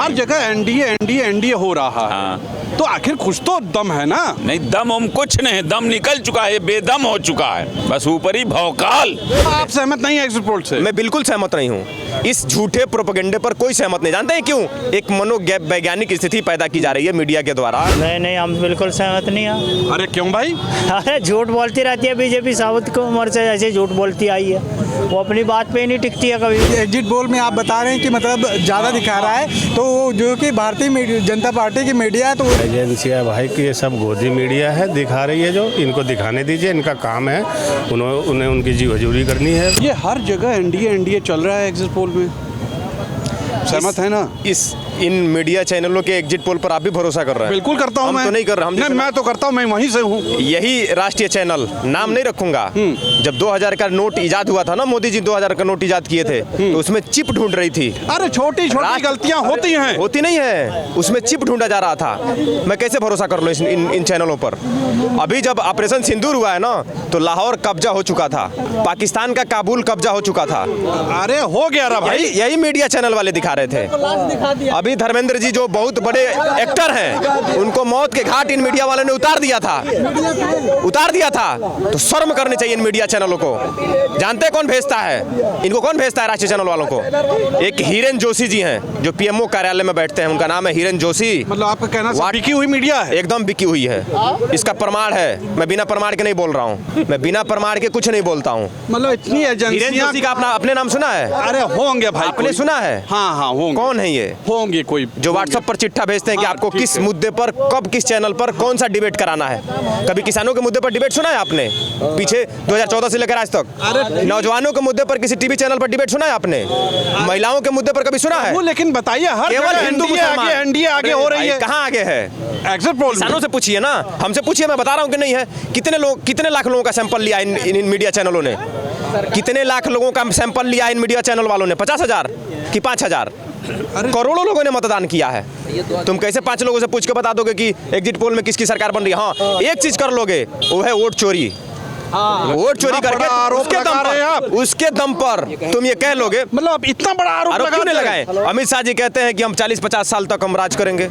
हर जगह NDA NDA NDA हो रहा है। हाँ। तो आखिर कुछ तो दम है ना? नहीं, दम हम कुछ नहीं, दम निकल चुका है, बेदम हो चुका है, बस ऊपर ही भौकाल। आप सहमत नहीं है एग्जिट पोल से? मैं बिल्कुल सहमत नहीं हूँ। इस झूठे प्रोपेगेंडे पर कोई सहमत नहीं। जानते हैं क्यों? एक मनोवैज्ञानिक स्थिति पैदा की जा रही है मीडिया के द्वारा। नहीं, हम बिल्कुल सहमत नहीं हैं। अरे क्यों भाई? अरे झूठ बोलती रहती है बीजेपी, साउथ की उम्र से ऐसे झूठ बोलती आई है, वो अपनी बात पे ही नहीं टिकती है कभी। एग्जिट पोल में आप बता रहे हैं कि मतलब ज़्यादा दिखा रहा है, तो जो कि भारतीय जनता पार्टी की मीडिया है, तो एजेंसियाँ भाई कि ये सब गोदी मीडिया है, दिखा रही है, जो इनको दिखाने दीजिए, इनका काम है, उन्हें उनकी जी हजूरी करनी है। ये हर जगह एनडीए एनडीए चल रहा है एग्जिट पोल में, सहमत है ना? इन मीडिया चैनलों के एग्जिट पोल पर आप भी भरोसा कर रहे हैं? बिल्कुल करता हूँ। हम तो नहीं कर रहा। नहीं, मैं तो करता हूँ, मैं वहीं से हूँ। यही राष्ट्रीय चैनल, नाम नहीं रखूंगा, जब 2000 का नोट इजाद हुआ था ना, मोदी जी 2000 का नोट इजाद किए थे, तो उसमें चिप ढूंढ रही थी। अरे छोटी छोटी गलतियां होती हैं। होती नहीं है, उसमें चिप ढूंढा जा रहा था। मैं कैसे भरोसा कर लूं इन चैनलों पर? अभी जब ऑपरेशन सिंदूर हुआ है ना, तो लाहौर कब्जा हो चुका था, पाकिस्तान का काबुल कब्जा हो चुका था। अरे हो गया रा भाई। यही मीडिया चैनल वाले दिखा रहे थे। अभी धर्मेंद्र जी जो बहुत बड़े एक्टर हैं, उनको मौत के घाट इन मीडिया वालों ने उतार दिया था। तो शर्म करनी चाहिए इन मीडिया चैनलों को। जानते हैं कौन भेजता है इनको? कौन भेजता है राष्ट्रीय चैनल वालों को? एक हिरेन जोशी जी हैं, जो पीएमओ कार्यालय में बैठते हैं, उनका नाम है हिरेन जोशी। मतलब आपका कहना बिकी हुई मीडिया है? एकदम बिकी हुई है। इसका प्रमाण है, मैं बिना प्रमाण के नहीं बोल रहा हूँ, मैं बिना प्रमाण के कुछ नहीं बोलता हूँ। मतलब इतनी हिरेन जोशी का अपने नाम सुना है? अरे होंगे भाई, आपने सुना है? हाँ होंगे। कौन है ये? होंगे कोई जो व्हाट्सएप पर चिट्ठा भेजते हैं कि आपको किस मुद्दे पर, कब, किस चैनल पर कौन सा डिबेट कराना है। कभी किसानों के मुद्दे पर डिबेट सुना है आपने? पीछे 2014 से लेकर आज तक नौजवानों के मुद्दे पर किसी टीवी चैनल पर डिबेट सुना है आपने? महिलाओं के मुद्दे पर कभी सुना है? लेकिन बताइए, हर केवल हिंदू मुसलमान एनडीए आगे हो रही है। कहाँ आगे है? एग्जिट पोल किसानों से पूछिए ना, हमसे पूछिए, मैं बता रहा हूँ कि नहीं है। कितने लाख लोगों का सैंपल लिया इन मीडिया चैनलों ने? कितने लाख लोगों का सैंपल लिया इन मीडिया चैनल वालों ने? 50,000 कि 5,000? करोड़ों लोगों ने मतदान किया है। तुम कैसे 5 लोगों से पूछ के बता दोगे कि एग्जिट पोल में किसकी सरकार बन रही है? हाँ, एक चीज कर लोगे, वो है वोट चोरी। वोट चोरी करके उसके दम पर तुम ये कह लोगे। मतलब आप इतना बड़ा आरोप क्यों नहीं लगाए? अमित शाह जी कहते हैं कि हम 40-50 साल तक हम राज करेंगे।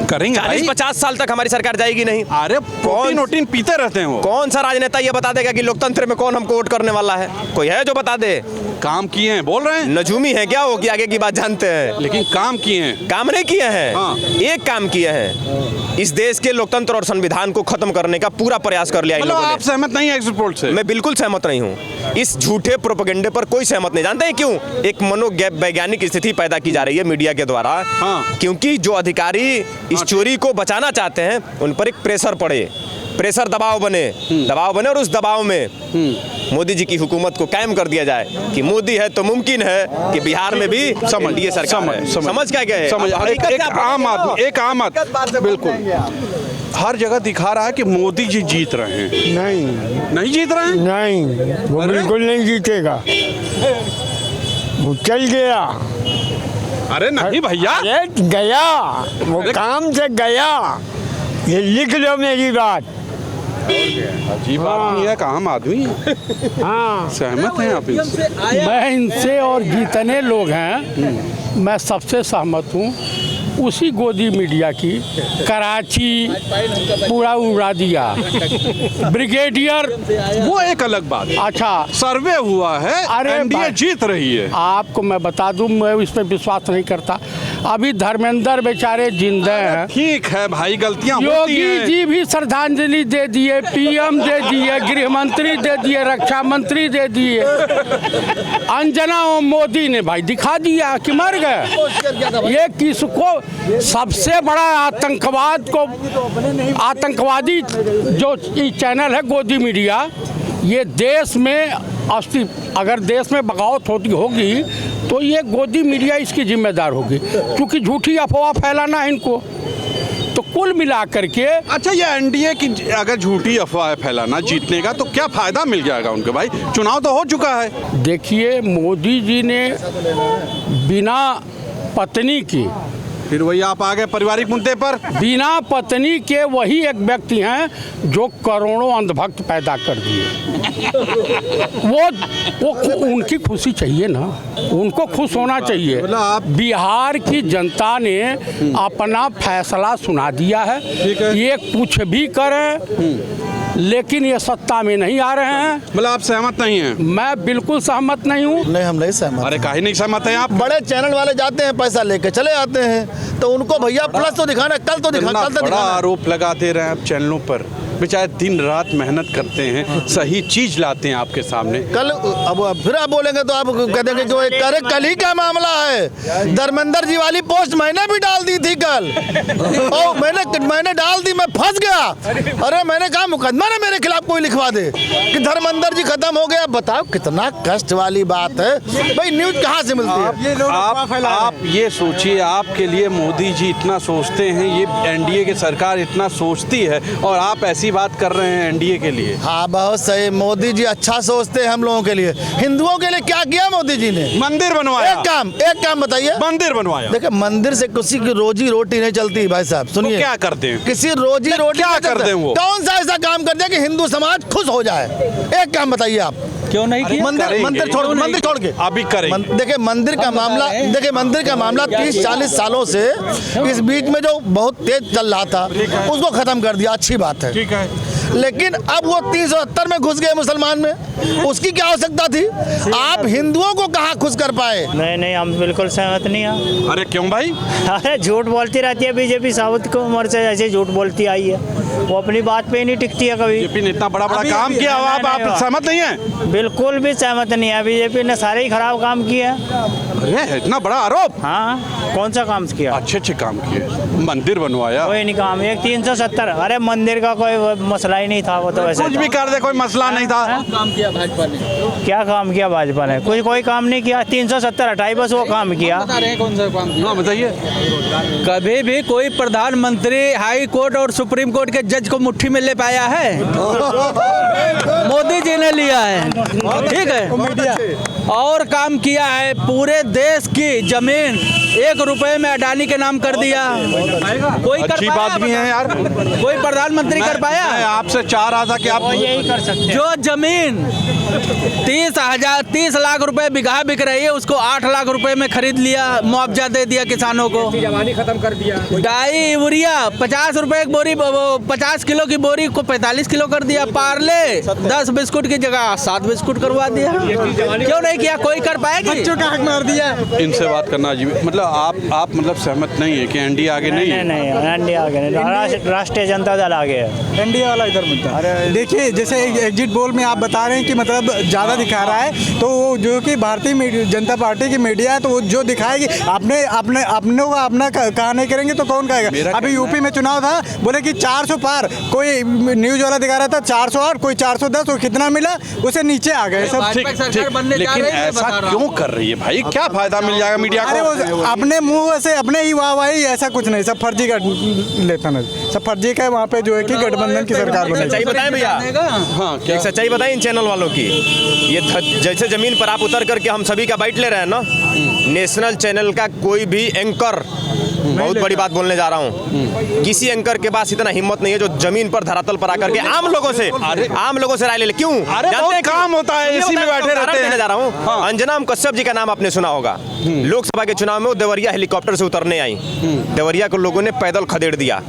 40-50 साल तक हमारी सरकार जाएगी नहीं। अरे प्रोटीन पीते रहते हैं वो। कौन सा राजनेता ये बता देगा कि लोकतंत्र में कौन हमको वोट करने वाला है? कोई है जो बता दे? काम किए हैं, बोल रहे हैं। नजूमी है क्या वो कि आगे की बात जानते हैं? लेकिन काम किए हैं। काम नहीं किए हैं। हाँ। एक काम किए हैं, इस देश के लोकतंत्र और संविधान को खत्म करने का पूरा प्रयास कर लिया इन लोगों ने। आप सहमत नहीं है एग्जिट पोल से? मैं बिल्कुल सहमत नहीं हूँ। इस झूठे प्रोपेगेंडे पर कोई सहमत नहीं। जानते हैं क्यों? एक मनोवैज्ञानिक स्थिति पैदा की जा रही है मीडिया के द्वारा। हाँ। क्योंकि जो अधिकारी इस चोरी को बचाना चाहते हैं, उन पर एक प्रेशर पड़े, दबाव बने और उस दबाव में मोदी जी की हुकूमत को कायम कर दिया जाए कि मोदी है तो मुमकिन है कि बिहार में भी एनडीए सरकार है। समझ क्या गए? एक आम आदमी बिल्कुल हर जगह दिखा रहा है कि मोदी जी जीत रहे हैं। नहीं जीत रहे हैं। नहीं, वो बिल्कुल नहीं जीतेगा, वो चल गया। अरे नहीं भैया, गया, वो काम से गया। ये लिख लो मेरी बात। अजीब आदमी है, काम आदमी है। हाँ, सहमत हैं आप इनसे? मैं इनसे और जितने लोग हैं, मैं सबसे सहमत हूँ। उसी गोदी मीडिया की कराची पूरा उड़ा दिया। ब्रिगेडियर वो एक अलग बात। अच्छा, सर्वे हुआ है, एनडीए जीत रही है। आपको मैं बता दूं, मैं इस पर विश्वास नहीं करता। अभी धर्मेंद्र बेचारे जिंदा हैं। ठीक है भाई, गलतियां होती हैं। योगी जी भी श्रद्धांजलि दे दिए, पीएम दे दिए, गृह मंत्री दे दिए, रक्षा मंत्री दे दिए। अंजना और मोदी ने भाई दिखा दिया कि मर गए। ये किसको सबसे बड़ा आतंकवादी जो चैनल है गोदी मीडिया, ये देश में अगर देश में बगावत होगी तो ये गोदी मीडिया इसकी जिम्मेदार होगी, क्योंकि झूठी अफवाह फैलाना है इनको। तो कुल मिला करके अच्छा, ये एनडीए की अगर झूठी अफवाह फैलाना जीतने का, तो क्या फायदा मिल जाएगा उनके? भाई चुनाव तो हो चुका है। देखिए, मोदी जी ने बिना पत्नी की फिर वही आप आ गए पारिवारिक मुद्दे पर। बिना पत्नी के वही एक व्यक्ति हैं जो करोड़ों अंधभक्त पैदा कर दिए। वो उनकी खुशी चाहिए ना, उनको खुश होना चाहिए। बिहार की जनता ने अपना फैसला सुना दिया है, ये कुछ भी करें लेकिन ये सत्ता में नहीं आ रहे हैं। मतलब आप सहमत नहीं हैं? मैं बिल्कुल सहमत नहीं हूँ। नहीं, हम नहीं सहमत। अरे काहे नहीं सहमत हैं आप? बड़े चैनल वाले जाते हैं, पैसा लेके चले आते हैं, तो उनको भैया प्लस तो दिखाना, कल तो दिखाना, कल तो बड़ा दिखाना। आरोप लगाते रहे आप चैनलों पर, बेचारे दिन रात मेहनत करते हैं, सही चीज लाते हैं आपके सामने। कल अब फिर आप बोलेंगे तो आप कह देंगे कि वो अरे कल ही का मामला है। धर्मेंद्र जी वाली पोस्ट मैंने भी डाल दी थी कल, और मैंने डाल दी, मैं फंस गया। अरे मैंने कहा मुकदमा ना मेरे खिलाफ कोई लिखवा दे कि धर्मेंद्र जी खत्म हो गया। बताओ कितना कष्ट वाली बात है भाई, न्यूज कहाँ से मिलती है? आप ये सोचिए, आपके लिए मोदी जी इतना सोचते हैं, ये एनडीए की सरकार इतना सोचती है, और आप ऐसी बात कर रहे हैं एनडीए के लिए। हाँ बहुत सही, मोदी जी अच्छा सोचते हैं हम लोगों के लिए। हिंदुओं के लिए क्या किया मोदी जी ने? मंदिर बनवाया। एक काम बताइए। मंदिर बनवाया। देखिए मंदिर से किसी की रोजी रोटी नहीं चलती भाई साहब, सुनिए। तो क्या करते हैं? किसी रोजी रोटी क्या नहीं कर चलता। दें वो? कौन सा ऐसा काम कर दिया कि हिंदू समाज खुश हो जाए? एक काम बताइए आप। क्यों नहीं किया? मंदिर छोड़ के अभी करेंगे। देखिए मंदिर का मामला 30-40 सालों से इस बीच में जो बहुत तेज चल रहा था उसको खत्म कर दिया, अच्छी बात है। ठीक है, लेकिन अब वो 370 में घुस गए मुसलमान में, उसकी क्या आवश्यकता थी? आप हिंदुओं को कहाँ खुश कर पाए? नहीं, हम बिल्कुल सहमत नहीं हैं। अरे क्यों भाई? अरे झूठ बोलती रहती है बीजेपी, साउथ को उम्र से ऐसे झूठ बोलती आई है, वो अपनी बात पे ही नहीं टिकती है कभी। बीजेपी ने इतना बड़ा काम किया, आप सहमत नहीं है? बिल्कुल भी सहमत नहीं है, बीजेपी ने सारे ही खराब काम किए हैं। अरे इतना बड़ा आरोप? हाँ, कौन सा काम किया? अच्छे काम किए, मंदिर बनवाया। कोई नहीं काम, एक 370। अरे मंदिर का कोई मसला ही नहीं था, वो तो वैसे कुछ भी कर दे, कोई मसला नहीं था। क्या काम किया भाजपा ने? कोई काम नहीं किया, 370 हटाई, बस वो काम किया। कौन सा काम? हाँ बताइए। कभी भी कोई प्रधानमंत्री हाई कोर्ट और सुप्रीम कोर्ट के जज को मुट्ठी में ले पाया है? मोदी जी ने लिया है, ठीक है। और काम किया है, पूरे देश की जमीन 1 रुपए में अडानी के नाम कर दिया। कोई कर अच्छी पाया? बात भी है यार। कोई प्रधानमंत्री कर पाया? मैं आपसे चाह रहा था कि आप यही कर सकते। जो जमीन 30 लाख रुपए बिगहा बिक रही है, उसको 8 लाख रुपए में खरीद लिया, मुआवजा दे दिया किसानों को। जवानी खत्म कर दिया। डाई यूरिया 50 रुपए की बोरी, 50 किलो की बोरी को 45 किलो कर दिया। पार्ले 10 बिस्कुट की जगह 7 बिस्कुट करवा दिया। क्यों नहीं किया? कोई कर पाएगी? बच्चों का हक मार दिया। इनसे बात करना अजीब, मतलब आप मतलब सहमत नहीं है कि एनडीए आगे नहीं है? नहीं, एनडीए आगे नहीं, राष्ट्रीय जनता दल आगे है। एनडीए वाला इधर मिलता है। देखिए जैसे एग्जिट पोल में आप बता रहे हैं कि मतलब ज़्यादा दिखा रहा है, तो वो जो कि भारतीय जनता पार्टी की मीडिया है, तो वो जो दिखाएगी, अपने को अपना कहा नहीं करेंगे तो कौन कहेगा? अभी यूपी में चुनाव था, बोले कि 400 पार, कोई न्यूज़ वाला दिखा रहा था 408, कोई 410, और कितना मिला उसे नीचे आ गए सब। ठीक, लेकिन ऐसा क्यों कर रही है भाई? क्या फायदा मिल जाएगा मीडिया अरे वो को? अपने मुंह से अपने ही वाह ऐसा कुछ नहीं, सब फर्जी का लेता ना, सब फर्जी का है। वहाँ पे जो है कि गठबंधन की सरकार बनी। सच्चाई बताएं भैया। हाँ, क्या एक सच्चाई बताएं इन चैनल वालों की। ये जैसे जमीन पर आप उतर करके हम सभी का बाइट ले रहे हैं ना, नेशनल चैनल का कोई भी एंकर, बहुत बड़ी बात बोलने जा रहा हूँ, किसी एंकर के पास इतना हिम्मत नहीं है जो जमीन पर धरातल पर आकर के आम लोगों से राय ले ले। क्यों? बहुत काम होता है, इसी में बैठे रहते हैं। जा रहा हूँ। अंजनाम कश्यप जी का नाम आपने सुना होगा। लोकसभा के चुनाव में वो देवरिया हेलीकॉप्टर से उतरने आई, देवरिया को लोगों ने पैदल खदेड़ दिया।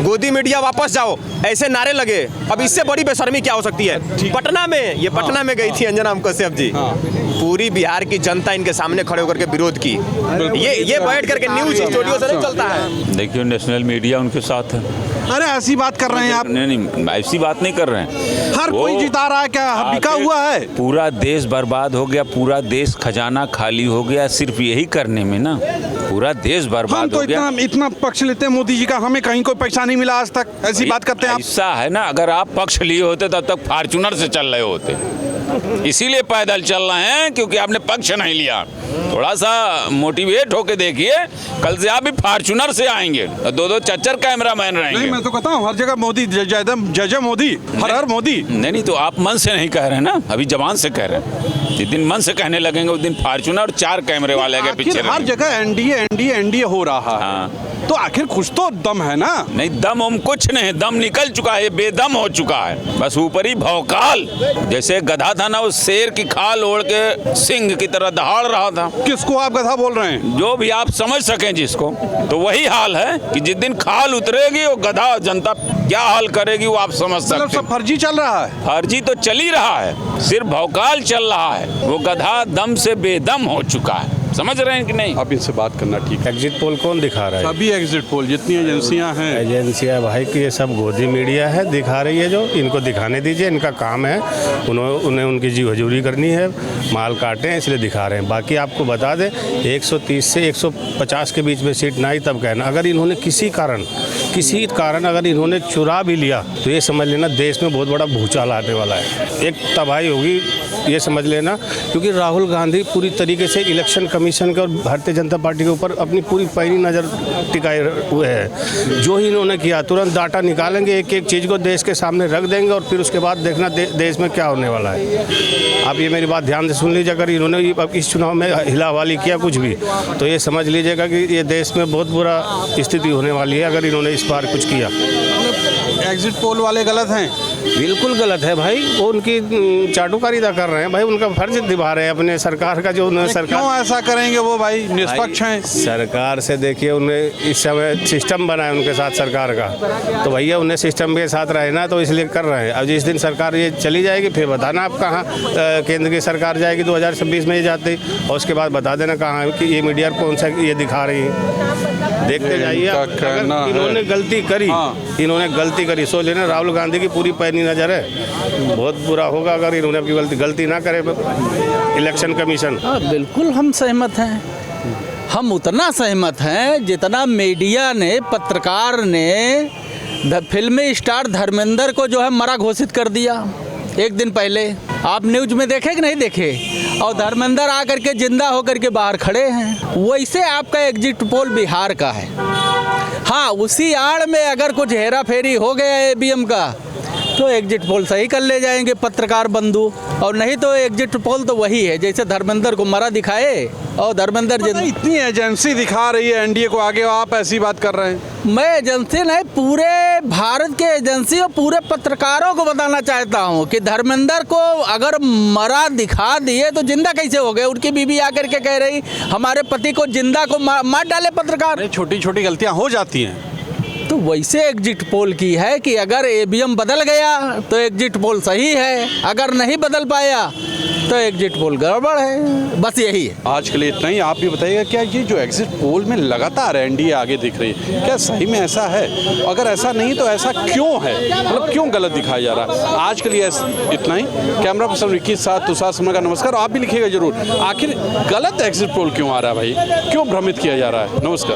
गोदी मीडिया वापस जाओ, ऐसे नारे लगे। अब इससे बड़ी बेशर्मी क्या हो सकती है? पटना में गई थी अंजनाम कश्यप जी, पूरी बिहार की जनता इनके सामने खड़े होकर के विरोध की। ये बैठ करके न्यूज स्टूडियो से नहीं चलता है। देखिए नेशनल मीडिया उनके साथ है। अरे ऐसी बात कर रहे हैं आप? नहीं, ऐसी बात नहीं कर रहे हैं। हर कोई जिता रहा है, क्या बिका हुआ है? पूरा देश बर्बाद हो गया, पूरा देश खजाना खाली हो गया, सिर्फ यही करने में ना पूरा देश बर्बाद हो गया। इतना पक्ष लेते हैं मोदी जी का, हमें कहीं कोई पैसा नहीं मिला आज तक, ऐसी बात करते हैं आप? ऐसा है ना, अगर आप पक्ष लिए होते तब तक फॉर्च्यूनर से चल रहे होते, इसीलिए पैदल चल रहे हैं क्योंकि आपने पक्ष नहीं लिया। थोड़ा सा मोटिवेट होके देखिए, कल से आप भी फॉर्च्यूनर से आएंगे, 2-2 चच्चर कैमरामैन रहेंगे। नहीं, मैं तो कहता हूँ हर जगह मोदी, जय जय मोदी, हर हर मोदी। नहीं तो आप मन से नहीं कह रहे हैं ना, अभी जबान से कह रहे हैं। जिस दिन मन से कहने लगेंगे उस दिन फॉर्च्यूनर और 4 कैमरे वाले के पीछे हर जगह एनडीए हो रहा है। हाँ। तो आखिर कुछ तो दम है ना। नहीं, दम हम कुछ नहीं, दम निकल चुका है, बेदम हो चुका है, बस ऊपरी भौकाल। जैसे गधा था ना, उस शेर की खाल ओढ़ के सिंह की तरह दहाड़ रहा था। किसको आप गधा बोल रहे हैं? जो भी आप समझ सकें जिसको, तो वही हाल है कि जिस दिन खाल उतरेगी वो गधा जनता क्या हाल करेगी वो आप समझ सकते हैं। सब फर्जी चल रहा है। फर्जी तो चल ही रहा है, सिर्फ भौकाल चल रहा है, वो गधा दम से बेदम हो चुका है। समझ रहे हैं कि नहीं? अब इनसे बात करना ठीक है। एग्जिट पोल कौन दिखा रहा है? सभी एग्जिट पोल जितनी एजेंसियां हैं, एजेंसियां भाई कि ये सब गोदी मीडिया है, दिखा रही है। जो इनको दिखाने दीजिए, इनका काम है, उन्हें उनकी जी हजूरी करनी है, माल काटे हैं इसलिए दिखा रहे हैं। बाकी आपको बता दें 130 से 150 के बीच में सीट ना ही तब कहना। अगर इन्होंने किसी कारण अगर इन्होंने चुरा भी लिया तो ये समझ लेना देश में बहुत बड़ा भूचाल आने वाला है, एक तबाही होगी, ये समझ लेना। क्योंकि राहुल गांधी पूरी तरीके से इलेक्शन कमीशन के और भारतीय जनता पार्टी के ऊपर अपनी पूरी पैनी नज़र टिकाए हुए हैं। जो ही इन्होंने किया तुरंत डाटा निकालेंगे, एक एक चीज़ को देश के सामने रख देंगे और फिर उसके बाद देखना देश में क्या होने वाला है। आप ये मेरी बात ध्यान से सुन लीजिए, अगर इन्होंने इस चुनाव में हिलावाली किया कुछ भी तो ये समझ लीजिएगा कि ये देश में बहुत बुरा स्थिति होने वाली है अगर इन्होंने इस बार कुछ किया। एग्जिट पोल वाले गलत हैं। बिल्कुल गलत है भाई, वो उनकी चाटुकारिता कर रहे हैं भाई, उनका फर्ज निभा रहे हैं अपने सरकार का। जो उन्हें सरकार क्यों ऐसा करेंगे वो भाई निष्पक्ष हैं। सरकार से देखिए, उन्हें इस समय सिस्टम बना है उनके साथ सरकार का, तो भैया उन्हें सिस्टम के साथ रहे ना, तो इसलिए कर रहे हैं। अब जिस दिन सरकार ये चली जाएगी फिर बताना आप कहाँ केंद्र की सरकार जाएगी 2026 में ये जाती, और उसके बाद बता देना कहाँ कि ये मीडिया कौन सा ये दिखा रही है। देखते जाइए, अगर इन्होंने गलती करी, इन्होंने गलती करी, सोच लेना राहुल गांधी की पूरी पैनी नज़र है, बहुत बुरा होगा अगर इन्होंने अपनी गलती ना करे इलेक्शन कमीशन। बिल्कुल हम सहमत हैं, हम उतना सहमत हैं जितना मीडिया ने, पत्रकार ने फिल्मी स्टार धर्मेंद्र को जो है मरा घोषित कर दिया एक दिन पहले। आप न्यूज में देखे कि नहीं देखे? और धर्मेंद्र आकर के जिंदा होकर के बाहर खड़े हैं। वैसे आपका एग्जिट पोल बिहार का है। हाँ, उसी आड़ में अगर कुछ हेरा फेरी हो गया ईवीएम का तो एग्जिट पोल सही कर ले जाएंगे पत्रकार बंधु, और नहीं तो एग्जिट पोल तो वही है जैसे धर्मेंद्र को मरा दिखाए और धर्मेंद्र इतनी एजेंसी दिखा रही है एनडीए को आगे, आप ऐसी बात कर रहे हैं। मैं एजेंसी नहीं, पूरे भारत के एजेंसी और पूरे पत्रकारों को बताना चाहता हूँ कि धर्मेंद्र को अगर मरा दिखा दिए तो जिंदा कैसे हो गए? उनकी बीवी आकर के कह रही हमारे पति को जिंदा को मार डाले पत्रकार। छोटी छोटी गलतियाँ हो जाती हैं। तो वैसे एग्जिट पोल की है कि अगर ईवीएम बदल गया तो एग्जिट पोल सही है, अगर नहीं बदल पाया तो एग्जिट पोल गड़बड़ है, बस यही है। आज के लिए इतना ही। आप भी बताइएगा क्या ये जो एग्जिट पोल में लगातार एनडीए आगे दिख रही है, क्या सही में ऐसा है? अगर ऐसा नहीं तो ऐसा क्यों है, मतलब क्यों गलत दिखाया जा रहा है? आज के लिए इतना ही। कैमरा पर्सन विक्की के साथ तुषार शर्मा का नमस्कार। आप भी लिखिएगा जरूर, आखिर गलत एग्जिट पोल क्यों आ रहा है भाई, क्यों भ्रमित किया जा रहा है? नमस्कार।